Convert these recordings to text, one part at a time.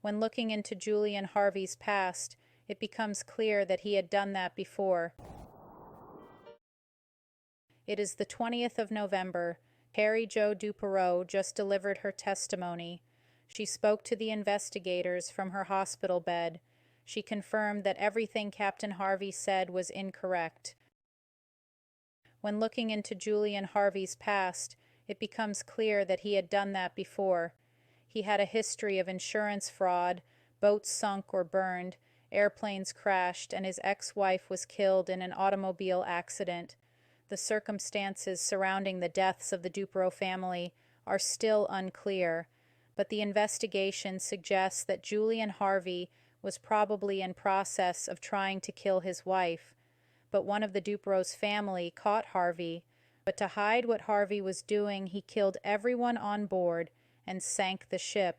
When looking into Julian Harvey's past, it becomes clear that he had done that before. It is the 20th of November. Harry Jo Duperrault just delivered her testimony. She spoke to the investigators from her hospital bed. She confirmed that everything Captain Harvey said was incorrect. When looking into Julian Harvey's past, it becomes clear that he had done that before. He had a history of insurance fraud, boats sunk or burned, airplanes crashed, and his ex-wife was killed in an automobile accident. The circumstances surrounding the deaths of the Duperrault family are still unclear, but the investigation suggests that Julian Harvey was probably in process of trying to kill his wife. But one of the Duperrault's family caught Harvey, but to hide what Harvey was doing, he killed everyone on board and sank the ship.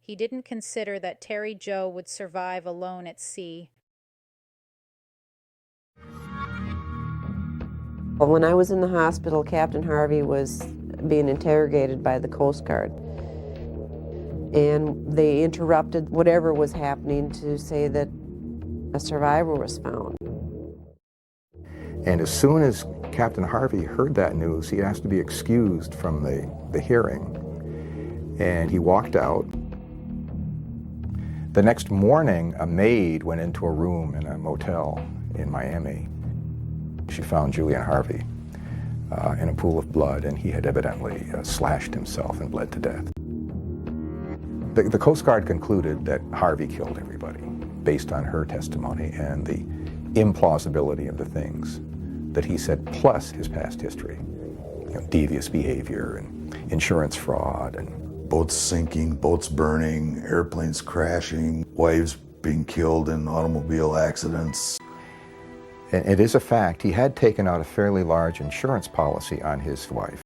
He didn't consider that Terry Jo would survive alone at sea. When I was in the hospital, Captain Harvey was being interrogated by the Coast Guard. And they interrupted whatever was happening to say that a survivor was found. And as soon as Captain Harvey heard that news, he asked to be excused from the hearing. And he walked out. The next morning, a maid went into a room in a motel in Miami. She found Julian Harvey in a pool of blood, and he had evidently slashed himself and bled to death. The Coast Guard concluded that Harvey killed everybody based on her testimony and the implausibility of the things that he said, plus his past history, devious behavior and insurance fraud and boats sinking, boats burning, airplanes crashing, wives being killed in automobile accidents. And it is a fact, he had taken out a fairly large insurance policy on his wife.